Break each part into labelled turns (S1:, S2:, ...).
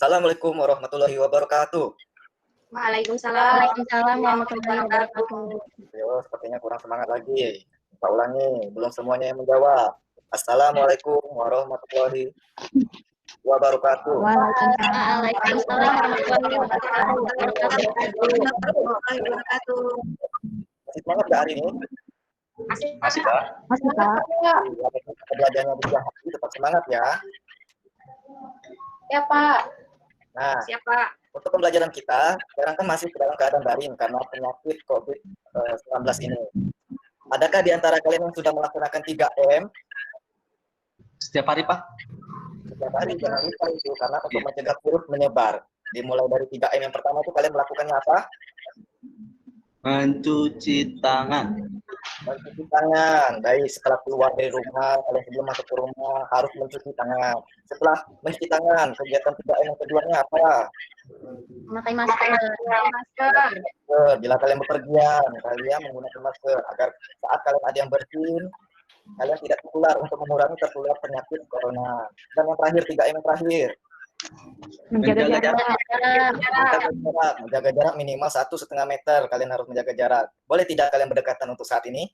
S1: Assalamualaikum warahmatullahi wabarakatuh.
S2: Waalaikumsalam.
S3: Waalaikumsalam warahmatullahi wabarakatuh.
S1: Yo, sepertinya kurang semangat lagi. Kita ulangi, belum semuanya yang menjawab. Assalamualaikum warahmatullahi wabarakatuh.
S3: Waalaikumsalam warahmatullahi
S2: Wabarakatuh.
S1: Masih semangat gak hari ini?
S2: Masih, Pak.
S3: Masih, Pak.
S1: Belajarnya bisa hati, tetap semangat ya.
S2: Ya, Pak.
S1: Nah,
S2: Siapa?
S1: untuk pembelajaran kita, sekarang kan masih dalam keadaan daring karena penyakit COVID-19 ini. Adakah di antara kalian yang sudah melaksanakan 3M?
S4: Setiap hari, Pak.
S1: Setiap hari, jangan lupa itu, karena untuk mencegah virus menyebar. Dimulai dari 3M yang pertama itu kalian melakukannya apa?
S4: Mencuci tangan.
S1: Mencuci tangan. Baik, setelah keluar dari rumah, kalian sebelum masuk ke rumah harus mencuci tangan. Setelah mencuci tangan, kegiatan 3M yang keduanya apa?
S3: Memakai masker.
S1: Bila kalian bepergian, kalian menggunakan masker agar saat kalian ada yang bersin, kalian tidak tertular untuk mengurangi tertular penyakit corona. Dan yang terakhir, 3M yang terakhir.
S3: Menjaga jarak.
S1: Menjaga jarak minimal 1,5 meter. Kalian harus menjaga jarak. Boleh tidak kalian berdekatan untuk saat ini?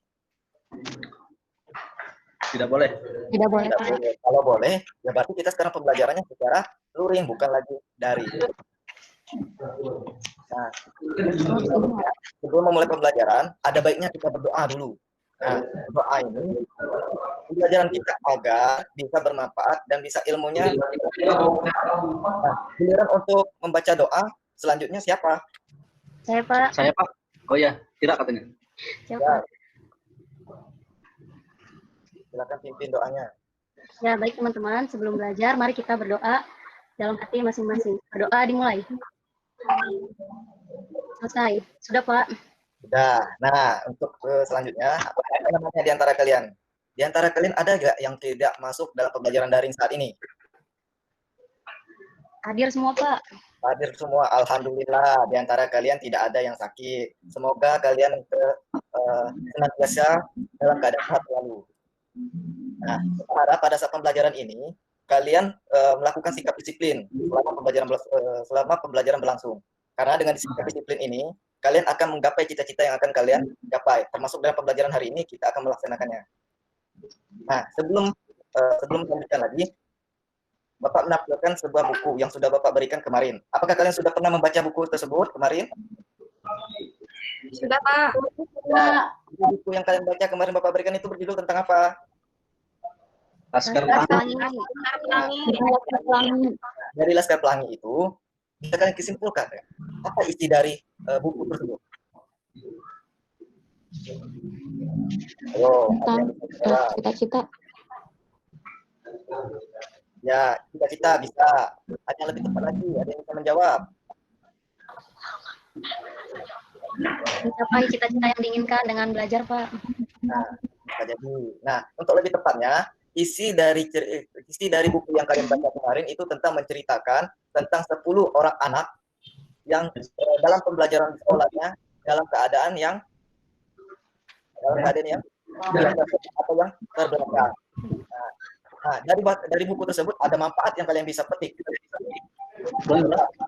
S4: Tidak boleh.
S3: Tidak boleh.
S1: Tidak boleh. Kalau boleh, ya berarti kita sekarang pembelajarannya secara luring, bukan lagi daring. Nah, sebelum memulai pembelajaran, ada baiknya kita berdoa dulu. Nah, doa ini pembelajaran kita agar bisa bermanfaat dan bisa ilmunya. Nah, giliran untuk membaca doa, selanjutnya siapa?
S3: Saya, Pak.
S4: Saya, Pak. Oh ya, tidak katanya.
S3: Siapa?
S1: Silakan pimpin doanya.
S3: Ya, baik teman-teman. Sebelum belajar, mari kita berdoa dalam hati masing-masing. Berdoa dimulai. Selesai. Sudah, Pak.
S1: Sudah. Nah, untuk selanjutnya, apa namanya di antara kalian? Di antara kalian ada nggak yang tidak masuk dalam pembelajaran daring saat ini?
S3: Hadir semua, Pak.
S1: Hadir semua, alhamdulillah. Di antara kalian tidak ada yang sakit. Semoga kalian senantiasa dalam keadaan sehat selalu. Nah, pada saat pembelajaran ini, kalian melakukan sikap disiplin selama pembelajaran berlangsung. Karena dengan sikap disiplin ini, kalian akan menggapai cita-cita yang akan kalian gapai. Termasuk dalam pembelajaran hari ini, kita akan melaksanakannya. Nah, sebelum melanjutkan lagi, Bapak menampilkan sebuah buku yang sudah Bapak berikan kemarin. Apakah kalian sudah pernah membaca buku tersebut kemarin?
S2: Sudah, Pak.
S1: Nah, buku yang kalian baca kemarin Bapak berikan itu berjudul tentang apa?
S4: Laskar Pelangi.
S1: Dari Laskar Pelangi itu, bisa kalian kesimpulkan ya? Apa isi dari buku tersebut? Ayo,
S3: Cita-cita.
S1: Ya, cita-cita bisa. Ada yang lebih tepat lagi, ada yang bisa menjawab.
S3: Mencapai cita-cita yang diinginkan dengan belajar, Pak.
S1: Nah, bisa jadi. Nah, untuk lebih tepatnya, isi dari buku yang kalian baca kemarin itu tentang menceritakan tentang 10 orang anak yang dalam pembelajaran di sekolahnya dalam keadaan yang atau yang terbelakang. Nah, dari buku tersebut ada manfaat yang kalian bisa petik.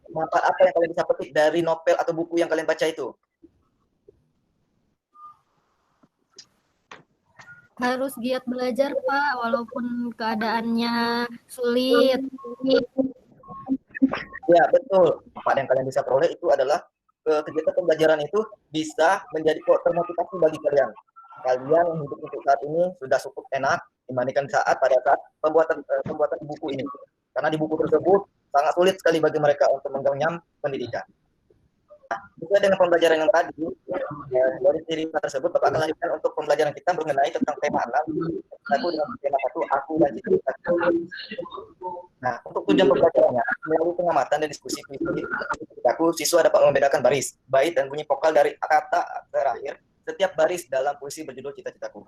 S1: Manfaat apa yang kalian bisa petik dari novel atau buku yang kalian baca itu?
S5: Harus giat belajar, Pak, walaupun keadaannya sulit.
S1: Ya, betul. Manfaat yang kalian bisa peroleh itu adalah kegiatan pembelajaran itu bisa menjadi termotivasi bagi kalian. Kalian yang hidup untuk saat ini sudah cukup enak dibandingkan pada saat pembuatan buku ini. Karena di buku tersebut sangat sulit sekali bagi mereka untuk mengenyam pendidikan. Sesuai dengan pembelajaran yang tadi, dari cerita tersebut Bapak akan lanjutkan untuk pembelajaran kita mengenai tentang tema 6. Aku dengan tema 1, aku dan cita-cita. Nah, untuk tujuan pembelajarannya, melalui pengamatan dan diskusi aku siswa dapat membedakan baris, bait, dan bunyi vokal dari kata terakhir setiap baris dalam puisi berjudul Cita-Citaku.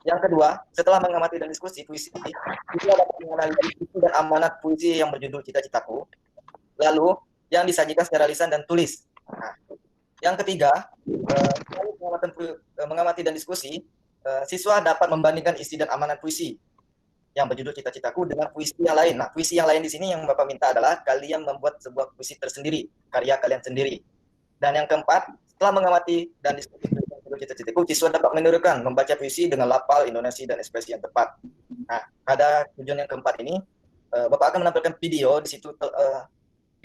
S1: Yang kedua, setelah mengamati dan diskusi puisi, siswa dapat menganalisis isi dan amanat puisi yang berjudul Cita-Citaku. Lalu, yang disajikan secara lisan dan tulis. Nah, yang ketiga, mengamati dan diskusi, siswa dapat membandingkan isi dan amanat puisi. yang berjudul Cita-Citaku dengan puisi yang lain. Nah, puisi yang lain di sini yang Bapak minta adalah kalian membuat sebuah puisi tersendiri, karya kalian sendiri. Dan yang keempat, setelah mengamati dan diskusi tentang berjudul Cita-Citaku, siswa dapat menirukan membaca puisi dengan lafal, intonasi, dan ekspresi yang tepat. Nah, pada tujuan yang keempat ini, Bapak akan menampilkan video di situ,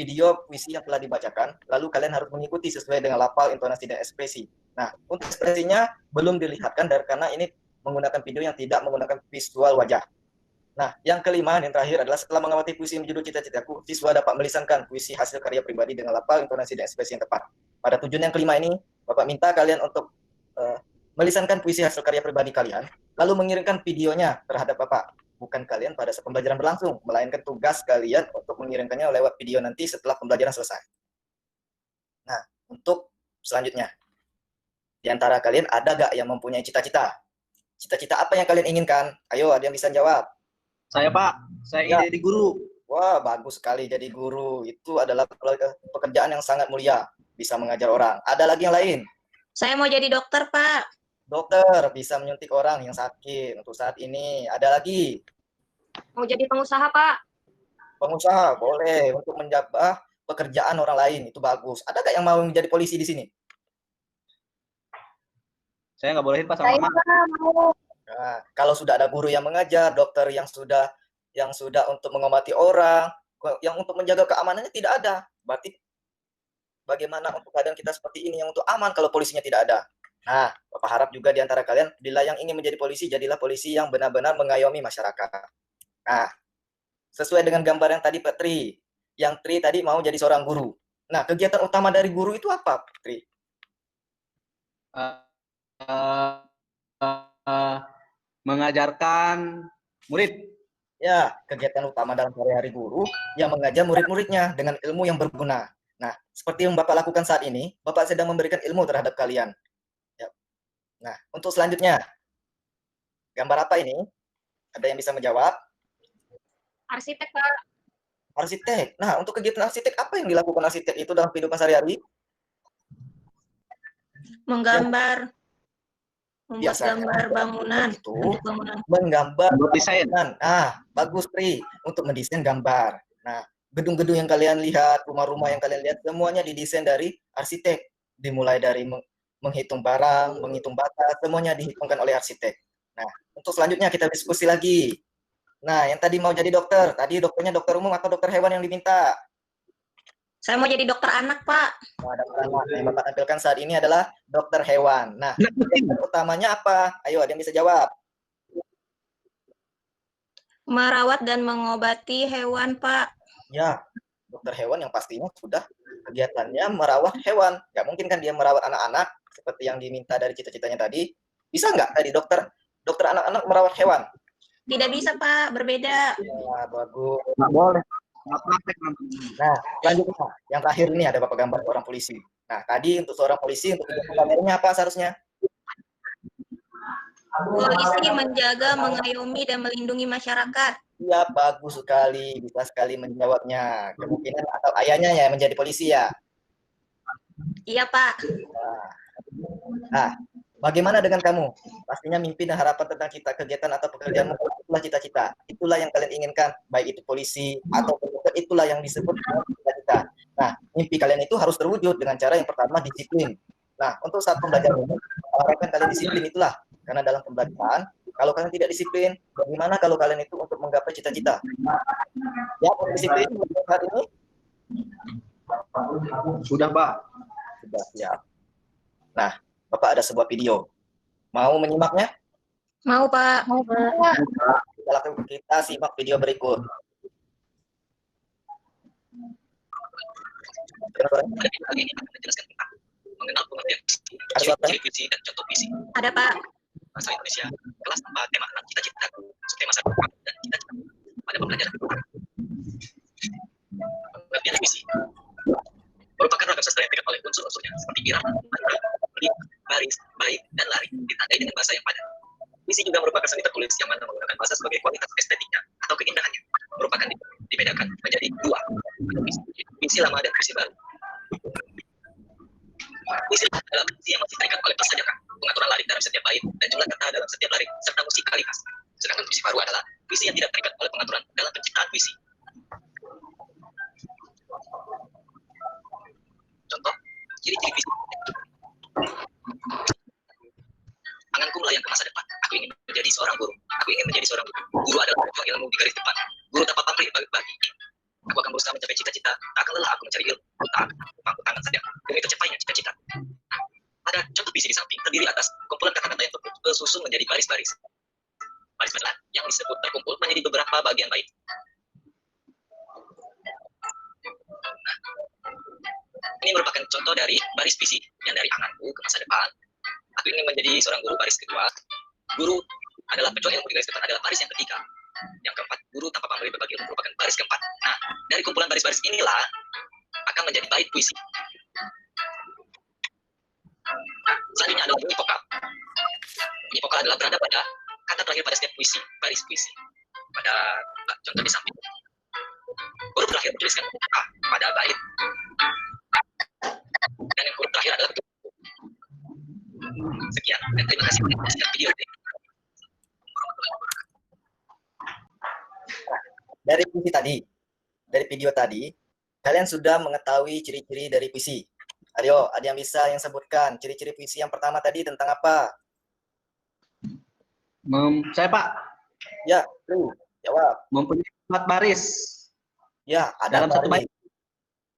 S1: video puisi yang telah dibacakan, lalu kalian harus mengikuti sesuai dengan lafal, intonasi, dan ekspresi. Nah, untuk ekspresinya belum dilihatkan karena ini menggunakan video yang tidak menggunakan visual wajah. Nah, yang kelima, yang terakhir adalah setelah mengamati puisi yang berjudul Cita-Citaku, siswa dapat melisankan puisi hasil karya pribadi dengan lafal, intonasi, dan ekspresi yang tepat. Pada tujuan yang kelima ini, Bapak minta kalian untuk melisankan puisi hasil karya pribadi kalian, lalu mengirimkan videonya terhadap Bapak. Bukan kalian pada saat pembelajaran berlangsung, melainkan tugas kalian untuk mengirimkannya lewat video nanti setelah pembelajaran selesai. Nah, untuk selanjutnya, di antara kalian ada gak yang mempunyai cita-cita? Cita-cita apa yang kalian inginkan? Ayo, ada yang bisa jawab.
S4: Saya Pak, saya
S1: Ya.
S4: ingin jadi guru.
S1: Wah, bagus sekali jadi guru. Itu adalah pekerjaan yang sangat mulia, bisa mengajar orang. Ada lagi yang lain?
S2: Saya mau jadi dokter, Pak.
S1: Dokter, bisa menyuntik orang yang sakit untuk saat ini. Ada lagi?
S2: Mau jadi pengusaha, Pak.
S1: Pengusaha, boleh. Untuk menjaga pekerjaan orang lain, itu bagus. Ada nggak yang mau menjadi polisi di sini?
S4: Saya nggak bolehin Pak sama Mama.
S1: Nah, kalau sudah ada guru yang mengajar, dokter yang sudah untuk mengobati orang, yang untuk menjaga keamanannya tidak ada. Berarti bagaimana untuk keadaan kita seperti ini yang untuk aman kalau polisinya tidak ada? Nah, Bapak harap juga di antara kalian, bila yang ingin menjadi polisi, jadilah polisi yang benar-benar mengayomi masyarakat. Nah, sesuai dengan gambar yang tadi Pak Tri, yang Tri tadi mau jadi seorang guru. Nah, kegiatan utama dari guru itu apa, Tri?
S4: Mengajarkan murid.
S1: Ya, kegiatan utama dalam sehari-hari guru yang mengajar murid-muridnya dengan ilmu yang berguna. Nah, seperti yang Bapak lakukan saat ini, Bapak sedang memberikan ilmu terhadap kalian. Ya. Nah, untuk selanjutnya, gambar apa ini? Ada yang bisa menjawab?
S2: Arsitek, Pak.
S1: Arsitek. Nah, untuk kegiatan arsitek, apa yang dilakukan arsitek itu dalam kehidupan sehari-hari?
S2: Menggambar. Membuat
S1: Biasanya,
S2: gambar bangunan.
S1: itu
S2: Bentuk bangunan.
S1: menggambar.
S4: Buat desain.
S1: Ah, bagus, Tri. Untuk mendesain gambar. Nah, gedung-gedung yang kalian lihat, rumah-rumah yang kalian lihat, semuanya didesain dari arsitek. Dimulai dari menghitung barang, menghitung bata, semuanya dihitungkan oleh arsitek. Nah, untuk selanjutnya kita diskusi lagi. Nah, yang tadi mau jadi dokter, tadi dokternya dokter umum atau dokter hewan yang diminta?
S2: Saya mau jadi dokter anak, Pak.
S1: Nah, dokter anak yang Bapak tampilkan saat ini adalah dokter hewan. Nah, tugas utamanya apa? Ayo, ada yang bisa jawab.
S2: Merawat dan mengobati hewan, Pak.
S1: Ya, dokter hewan yang pastinya sudah kegiatannya merawat hewan. Nggak mungkin kan dia merawat anak-anak seperti yang diminta dari cita-citanya tadi. Bisa nggak tadi dokter anak-anak merawat hewan?
S2: Tidak bisa, Pak. Berbeda.
S1: Ya, bagus.
S4: Nggak boleh.
S1: Nah, selanjutnya yang terakhir ini ada Bapak gambar seorang polisi. Nah, tadi untuk seorang polisi untuk kameranya apa seharusnya?
S2: Polisi menjaga, mengayomi, dan melindungi masyarakat.
S1: Ya, bagus sekali, bisa sekali menjawabnya. Kemungkinan atau ayahnya ya menjadi polisi ya.
S2: Iya, Pak.
S1: Nah, bagaimana dengan kamu? Pastinya mimpi dan harapan tentang kegiatan atau pekerjaanmu itulah cita-cita. Itulah yang kalian inginkan, baik itu polisi atau dokter, itulah yang disebut cita-cita. Nah, mimpi kalian itu harus terwujud dengan cara yang pertama disiplin. Nah, untuk saat pembelajaran ini, harapkan kalian disiplin itulah. Karena dalam pembelajaran, kalau kalian tidak disiplin, bagaimana kalau kalian itu untuk menggapai cita-cita? Ya, disiplin saat ini?
S4: Sudah Pak.
S1: Sudah siap. Nah, Bapak ada sebuah video. Mau menyimaknya?
S2: Mau, Pak.
S3: Mau, Pak.
S1: Kita simak video berikut.
S6: Mengenal pengertian
S1: Ada suaranya?
S6: visi dan contoh visi
S2: Ada, Pak.
S6: bahasa Indonesia kelas 4 tema 6 cita-cita subtema masa depan dan cita-cita pada pembelajaran pengertian visi merupakan ragam sastra yang dipegang oleh unsur-unsurnya seperti irama, mantra, berit, baris, bait, dan lari ditandai dengan bahasa yang padat. Visi juga merupakan seni tertulis yang mana menggunakan bahasa sebagai kualitas estetiknya atau keindahannya merupakan dibedakan menjadi dua, visi lama dan visi baru. Visi adalah visi yang masih terikat oleh persajakan, pengaturan larik dalam setiap bait, dan jumlah kata dalam setiap larik, serta musikalitas. Sedangkan visi baru adalah puisi yang tidak terikat oleh pengaturan dalam penciptaan puisi. Contoh, ciri-ciri puisi. Anganku melayang ke masa depan. Aku ingin menjadi seorang guru. Aku ingin menjadi seorang guru. Guru adalah pejuang ilmu di garis depan. Guru tanpa pamrih bagi-bagi. Aku akan berusaha mencapai cita-cita. Tak akan lelah aku mencari ilmu. Tak akan pangku tangan saja demi tercapainya cita-cita. Pada contoh puisi di samping terdiri atas kumpulan kata-kata yang tersusun menjadi baris-baris. Baris-baris yang disebut terkumpul menjadi beberapa bagian bait. Ini merupakan contoh dari baris puisi yang dari anganku ke masa depan. Aku ingin menjadi seorang guru baris kedua. Guru adalah pejuang ilmu di garis depan adalah baris yang ketiga. Yang keempat, guru tanpa pamrih berbagi ilmu merupakan baris keempat. Nah, dari kumpulan baris-baris inilah akan menjadi bait puisi. Selanjutnya adalah bunyi vokal. Bunyi vokal adalah berada pada kata terakhir pada setiap puisi, baris puisi. Pada contoh di samping. Huruf terakhir dituliskan A pada bait. Dan yang huruf terakhir adalah sekian. Dan terima kasih telah menyaksikan video ini.
S1: Dari puisi tadi, dari video tadi, kalian sudah mengetahui ciri-ciri dari puisi. Ayo, ada yang bisa yang sebutkan ciri-ciri puisi yang pertama tadi tentang apa?
S4: Saya Pak,
S1: Ya, Tri, jawab.
S4: mempunyai 4 baris
S1: Ya, ada
S4: dalam satu
S1: baris.
S4: bait.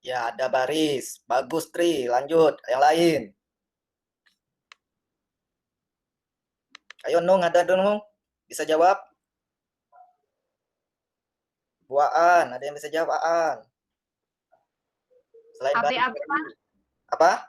S1: Ya, ada baris. Bagus, Tri. Lanjut, yang lain. Ayo, Nung, ada dong, bisa jawab? Buaan, ada yang bisa jawab, Aan? Selain baris. Apa?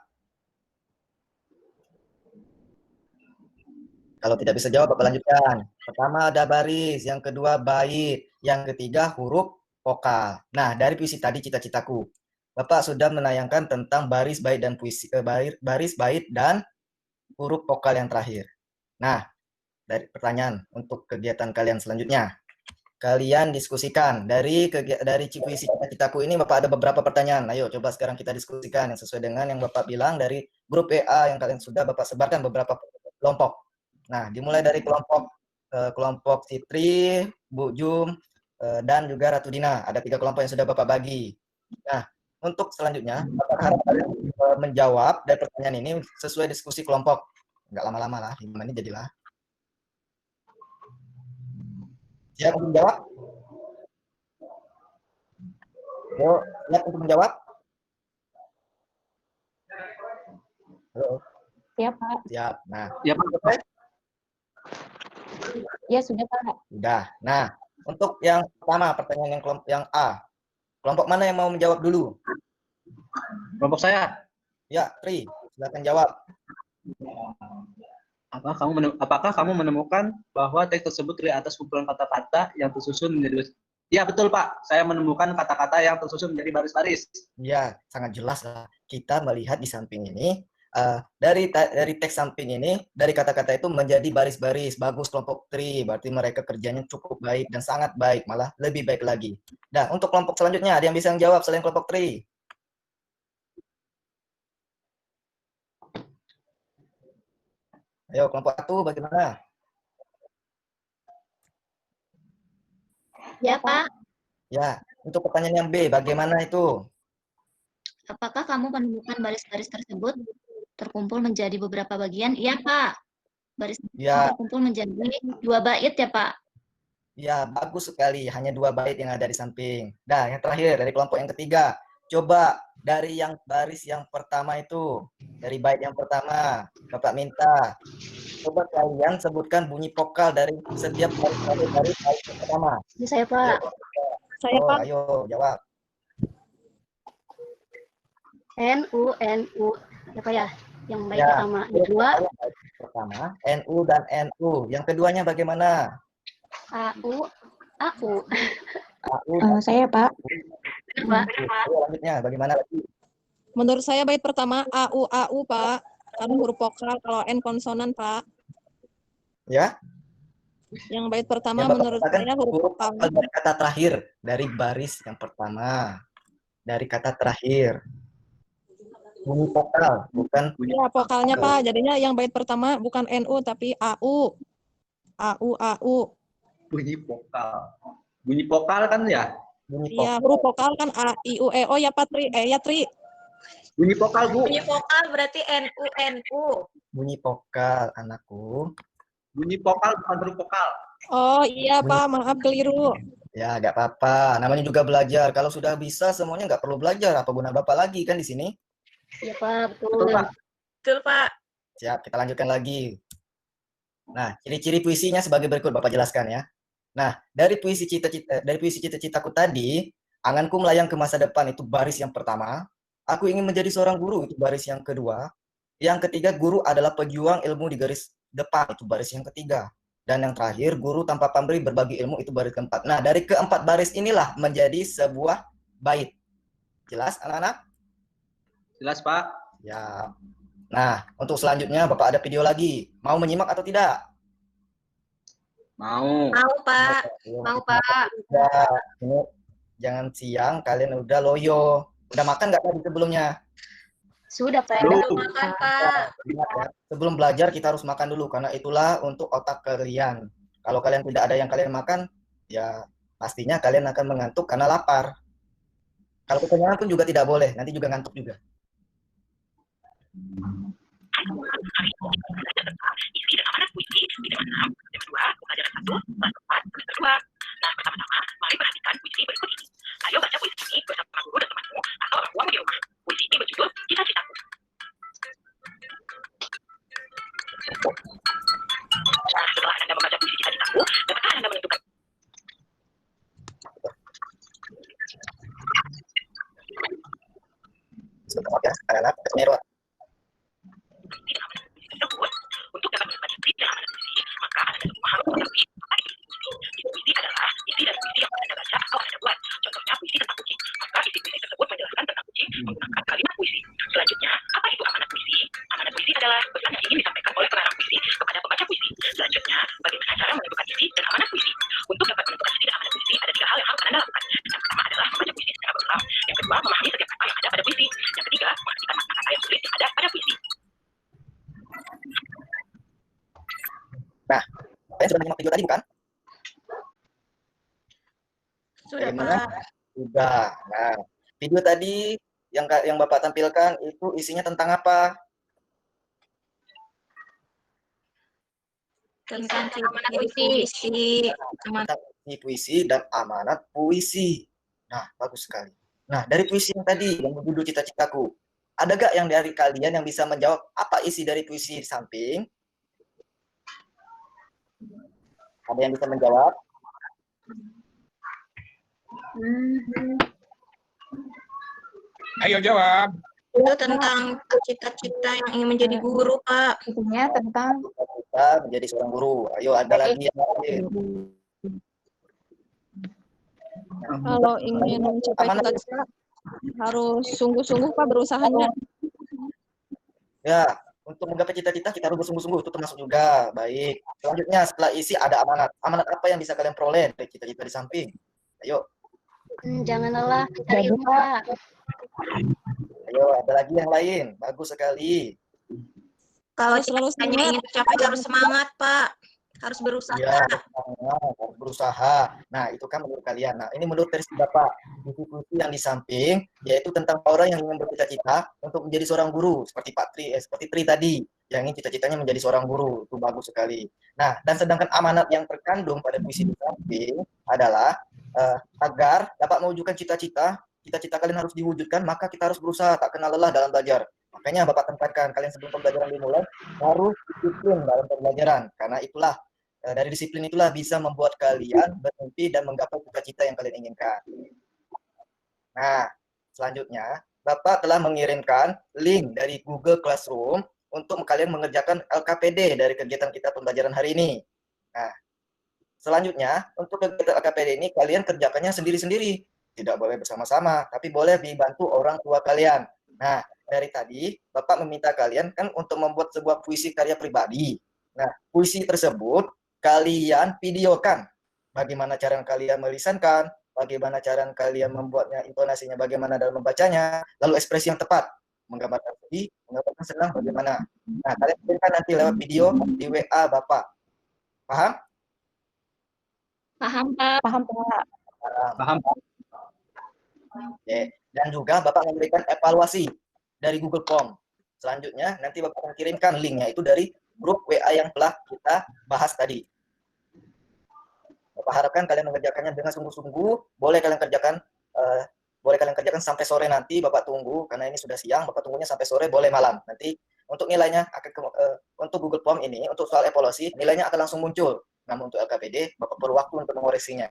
S1: Kalau tidak bisa jawab, Bapak lanjutkan. Pertama ada baris, yang kedua bait, yang ketiga huruf vokal. Nah, dari puisi tadi cita-citaku, Bapak sudah menayangkan tentang baris, bait dan puisi, baris, bait dan huruf vokal yang terakhir. Nah, dari pertanyaan untuk kegiatan kalian selanjutnya, kalian diskusikan dari puisi cita-citaku ini. Bapak ada beberapa pertanyaan. Ayo coba sekarang kita diskusikan yang sesuai dengan yang Bapak bilang dari grup WA yang kalian sudah Bapak sebarkan beberapa kelompok. Nah, dimulai dari kelompok Fitri, Bu Jum, dan juga Ratu Dina. Ada 3 kelompok yang sudah Bapak bagi. Nah, untuk selanjutnya, Bapak harap kalian menjawab dari pertanyaan ini sesuai diskusi kelompok. Nggak lama-lama lah, 5 menit jadilah. Siap untuk menjawab? Yo, siap untuk menjawab? Halo.
S7: Siap, Pak.
S1: Siap. Nah,
S4: Ya Pak.
S1: selesai?
S7: Ya, sudah, Pak.
S1: Sudah. Nah, untuk yang pertama, pertanyaan yang kelompok yang A. Kelompok mana yang mau menjawab dulu?
S4: Kelompok saya.
S1: Ya, Tri, silakan jawab.
S4: Apakah kamu menemukan bahwa teks tersebut terdiri atas kumpulan kata-kata yang tersusun menjadi... Ya, betul Pak. Saya menemukan kata-kata yang tersusun menjadi baris-baris.
S1: Ya, sangat jelas lah. Kita melihat di samping ini, dari teks samping ini, dari kata-kata itu menjadi baris-baris. Bagus kelompok Tri, berarti mereka kerjanya cukup baik dan sangat baik, malah lebih baik lagi. Nah, untuk kelompok selanjutnya, ada yang bisa jawab selain kelompok Tri? Ayo, kelompok 1 bagaimana?
S2: Ya, Pak.
S1: Ya, untuk pertanyaan yang B, bagaimana itu?
S2: Apakah kamu menemukan baris-baris tersebut terkumpul menjadi beberapa bagian? Iya, Pak. Baris
S1: Ya,
S2: terkumpul menjadi 2 bait ya, Pak.
S1: ya, bagus sekali. Hanya 2 bait yang ada di samping. Nah, yang terakhir dari kelompok yang ketiga. Coba dari yang baris yang pertama itu, dari bait yang pertama, Bapak minta. Coba kalian sebutkan bunyi vokal dari setiap baris dari bait yang pertama.
S3: Ini saya, Pak.
S7: Saya,
S1: Oh,
S7: Pak.
S1: ayo jawab.
S3: NU, NU. Apa ya? Yang baik
S1: Ya,
S3: pertama. Yang kedua,
S1: pertama, NU dan NU. Yang keduanya bagaimana?
S3: AU, AU.
S1: AU.
S7: Saya, Pak.
S3: Benar, Pak.
S1: Ayo, lanjutnya bagaimana lagi?
S8: Menurut saya bait pertama AU, Pak. Karena huruf vokal, kalau N konsonan, Pak.
S1: Ya.
S8: Yang bait pertama
S1: Yang Bapak
S8: menurut
S1: katakan
S8: saya huruf
S1: huruf
S8: vokal.
S1: vokal dari kata terakhir, dari baris yang pertama, dari kata terakhir. Bunyi vokal, bukan bunyi
S8: Iya, vokalnya, Pak. Jadinya yang bait pertama bukan NU, tapi AU. AU.
S4: Bunyi vokal. Bunyi vokal kan ya?
S1: Bunyi
S8: Iya,
S1: vokal.
S8: huruf vokal kan A, I, U, E, O ya Pak Tri. Ya Tri.
S4: Bunyi vokal, Bu.
S9: Bunyi vokal berarti NU, NU.
S1: Bunyi vokal, anakku.
S4: Bunyi vokal bukan huruf vokal.
S8: Oh iya Pak, maaf keliru.
S1: Ya, nggak apa-apa. Namanya juga belajar. Kalau sudah bisa, semuanya nggak perlu belajar. Apa guna Bapak lagi kan di sini?
S3: Iya Pak, betul.
S4: Betul, Pak.
S9: Betul, Pak.
S1: Siap, kita lanjutkan lagi. Nah, ciri-ciri puisinya sebagai berikut Bapak jelaskan ya. Nah, dari puisi cita-citaku tadi, anganku melayang ke masa depan itu baris yang pertama. Aku ingin menjadi seorang guru itu baris yang kedua. Yang ketiga, guru adalah pejuang ilmu di garis depan itu baris yang ketiga. Dan yang terakhir, guru tanpa pamrih berbagi ilmu itu baris keempat. Nah, dari keempat baris inilah menjadi sebuah bait. Jelas anak-anak?
S4: Jelas, Pak.
S1: Ya. Nah, untuk selanjutnya Bapak ada video lagi. Mau menyimak atau tidak?
S4: Mau.
S9: Mau, Pak.
S3: Mau Pak.
S1: Ya, ini jangan siang, kalian udah loyo. Udah makan nggak tadi sebelumnya?
S3: Sudah Pak.
S9: Belum makan, Pak.
S1: Ingat ya, sebelum belajar kita harus makan dulu, karena itulah untuk otak kalian. Kalau kalian tidak ada yang kalian makan, ya pastinya kalian akan mengantuk karena lapar. Kalau kekenyangan pun juga tidak boleh, nanti juga ngantuk juga.
S6: Isi dan amanat puisi di depan 6, yang kedua, pelajaran 1, kelas 4, semester 2. Nah, pertama-tama, mari perhatikan puisi berikut ini. Ayo baca puisi ini bersama guru dan temanmu atau orang tuamu di rumah. Puisi ini berjudul Cita-citaku. Nah, setelah Anda membaca puisi Cita-citaku, dapatkah Anda menentukan
S1: Sebentar ya, anak-anak, terus
S6: tidak amanat puisi tersebut? Untuk dapat membaca tidak amanat puisi, maka Anda semua harus mengetahui apa itu puisi. Puisi adalah isi dari puisi yang Anda baca atau Anda buat. Contohnya puisi tentang kucing. Maka isi puisi tersebut menjelaskan tentang kucing menggunakan kalimat puisi. Selanjutnya, apa itu amanat puisi? Amanat puisi adalah pesan yang ingin disampaikan oleh pengarang puisi kepada pembaca puisi. Selanjutnya, bagaimana cara menentukan isi dan amanat puisi? Untuk dapat menentukan isi dan amanat puisi, ada 3 hal yang harus Anda lakukan. Yang pertama adalah membaca puisi secara berulang. Yang kedua, memahami setiap kata yang ada pada puisi. Yang ketiga, mengartikan makna kata yang sulit yang ada pada puisi.
S1: Nah, kalian sudah menyimak video tadi bukan?
S9: Sudah,
S1: Bagaimana?
S9: Pak.
S1: Sudah. Nah, video tadi yang Bapak tampilkan itu isinya tentang apa?
S9: Tentang ciri-ciri puisi.
S1: Tentang isi puisi dan amanat puisi. Nah, bagus sekali. Nah, dari puisi yang tadi yang berjudul Cita-citaku, ada gak yang dari kalian yang bisa menjawab apa isi dari puisi di samping? Ada yang bisa menjawab?
S10: Ayo jawab.
S9: Itu tentang cita-cita yang ingin menjadi guru, Pak.
S7: Intinya tentang
S1: Kita menjadi seorang guru. Ayo, ada lagi yang lain.
S8: Kalau ingin mencapai cita-cita harus sungguh-sungguh Pak berusahanya.
S1: Ya, untuk menggapai cita-cita kita harus bersungguh-sungguh, itu termasuk juga. Baik. Selanjutnya setelah isi ada amanat. Amanat apa yang bisa kalian peroleh dari cita-cita di samping? Ayo,
S3: Jangan lelah mencari ilmu Pak.
S1: ayo ada lagi yang lain. Bagus sekali.
S9: Kalau
S8: Harus selalu
S9: cita-citanya
S8: semangat.
S9: ingin tercapai harus semangat, Pak. Harus berusaha.
S1: Ya, harus berusaha. Nah, itu kan menurut kalian. Nah, ini menurut versi Bapak. Buku-buku yang di samping, yaitu tentang orang yang ingin bercita-cita untuk menjadi seorang guru, seperti Pak Tri, seperti Tri tadi, yang ingin cita-citanya menjadi seorang guru. Itu bagus sekali. Nah, dan sedangkan amanat yang terkandung pada puisi di samping adalah agar dapat mewujudkan cita-cita kalian harus diwujudkan, maka kita harus berusaha, tak kenal lelah dalam belajar. Makanya Bapak tekankan, kalian sebelum pembelajaran dimulai, harus disiplin dalam pembelajaran. Karena itulah, dari disiplin itulah bisa membuat kalian bermimpi dan menggapai cita-cita yang kalian inginkan. Nah, selanjutnya, Bapak telah mengirimkan link dari Google Classroom untuk kalian mengerjakan LKPD dari kegiatan kita pembelajaran hari ini. Nah, selanjutnya, untuk kegiatan LKPD ini, kalian kerjakannya sendiri-sendiri. Tidak boleh bersama-sama, tapi boleh dibantu orang tua kalian. Nah, dari tadi, Bapak meminta kalian kan untuk membuat sebuah puisi karya pribadi. Nah, puisi tersebut kalian videokan. Bagaimana cara kalian melisankan, bagaimana cara kalian membuatnya, intonasinya, bagaimana dalam membacanya, lalu ekspresi yang tepat. Menggambarkan sedih, menggambarkan senang, bagaimana. Nah, kalian kirimkan nanti lewat video di WA Bapak. Paham?
S2: Paham, Pak.
S7: Paham, Pak.
S4: Paham, Pak?
S1: Oke. Dan juga Bapak memberikan evaluasi dari Google Form. Selanjutnya nanti Bapak akan kirimkan linknya itu dari grup WA yang telah kita bahas tadi. Bapak harapkan kalian mengerjakannya dengan sungguh-sungguh. Boleh kalian kerjakan sampai sore nanti. Bapak tunggu karena ini sudah siang. Bapak tunggunya sampai sore, boleh malam. Nanti untuk nilainya untuk Google Form ini, untuk soal evaluasi, nilainya akan langsung muncul. Namun untuk LKPD, Bapak perlu waktu untuk mengoreksinya.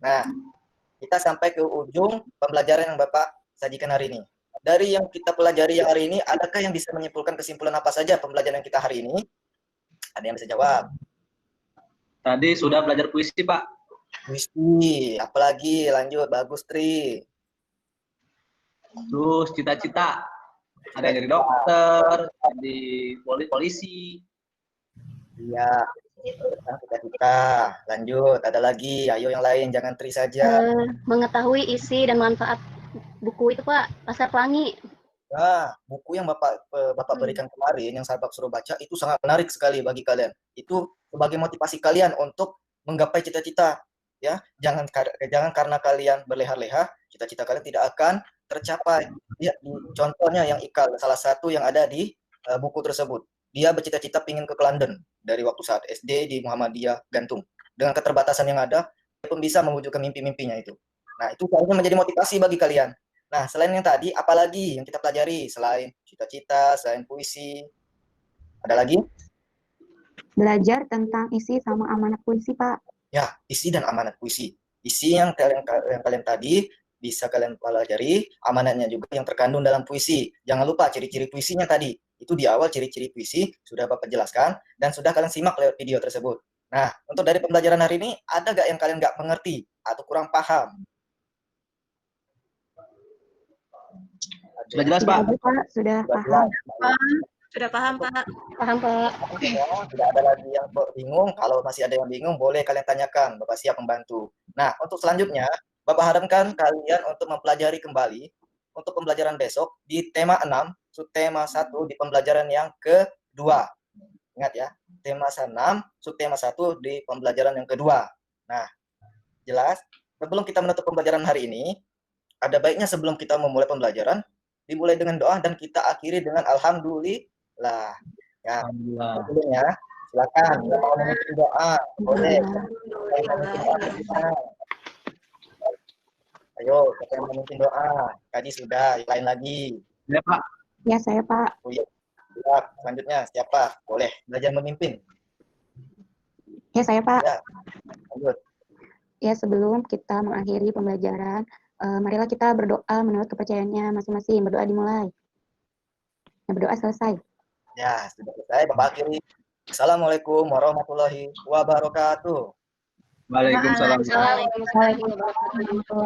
S1: Nah, kita sampai ke ujung pembelajaran yang Bapak sajikan hari ini. Dari yang kita pelajari yang hari ini, adakah yang bisa menyimpulkan kesimpulan apa saja pembelajaran kita hari ini? Ada yang bisa jawab?
S4: Tadi sudah belajar puisi, Pak.
S1: Puisi, apalagi lanjut, bagus Tri.
S4: Terus cita-cita. Ada yang jadi dokter, jadi polisi.
S1: Iya, tentang cita-cita. Lanjut, ada lagi. Ayo yang lain, jangan Tri saja.
S3: Mengetahui isi dan manfaat buku itu, Pak. Laskar Pelangi.
S1: Nah, buku yang Bapak berikan kemarin, yang saya suruh baca, itu sangat menarik sekali bagi kalian. Itu sebagai motivasi kalian untuk menggapai cita-cita. Ya, jangan karena kalian berleha-leha, cita-cita kalian tidak akan tercapai. Ya, contohnya yang Ikal, salah satu yang ada di buku tersebut. Dia bercita-cita ingin ke London dari waktu saat SD di Muhammadiyah Gantung. Dengan keterbatasan yang ada, dia pun bisa mewujudkan mimpi-mimpinya itu. Nah, itu seharusnya menjadi motivasi bagi kalian. Nah, selain yang tadi, apalagi yang kita pelajari selain cita-cita, selain puisi? Ada lagi?
S7: Belajar tentang isi sama amanat puisi, Pak.
S1: Ya, isi dan amanat puisi. Isi yang kalian tadi bisa kalian pelajari, amanatnya juga yang terkandung dalam puisi. Jangan lupa ciri-ciri puisinya tadi. Itu di awal ciri-ciri puisi sudah Bapak jelaskan dan sudah kalian simak lewat video tersebut. Nah, untuk dari pembelajaran hari ini, ada nggak yang kalian nggak mengerti atau kurang paham?
S4: Sudah jelas, Pak?
S7: Sudah paham.
S9: Sudah paham, Pak.
S3: Paham, Pak.
S1: Tidak ada lagi yang bingung. Kalau masih ada yang bingung, boleh kalian tanyakan. Bapak siap membantu. Nah, untuk selanjutnya, Bapak harapkan kalian untuk mempelajari kembali untuk pembelajaran besok di tema 6, subtema 1 di pembelajaran yang kedua. Ingat ya, tema 6, subtema 1 di pembelajaran yang kedua. Nah, jelas? Sebelum kita menutup pembelajaran hari ini, ada baiknya sebelum kita memulai pembelajaran, dimulai dengan doa dan kita akhiri dengan alhamdulillah. Ya, sebelumnya silakan mau memimpin doa, boleh. Ayo, siapa yang memimpin doa? Tadi sudah, yang lain lagi.
S4: Ya, Pak.
S7: Ya, saya, Pak.
S1: Oh, iya. Siap. Selanjutnya siapa? Boleh belajar memimpin.
S7: Ya, saya, Pak.
S1: Ya, lanjut.
S7: Ya, sebelum kita mengakhiri pembelajaran, marilah kita berdoa menurut kepercayaannya masing-masing. Berdoa dimulai. Nah, berdoa selesai.
S1: Ya, sudah selesai. Bapak akhiri. Assalamualaikum warahmatullahi wabarakatuh.
S4: Waalaikumsalam.
S3: Waalaikumsalam warahmatullahi wabarakatuh.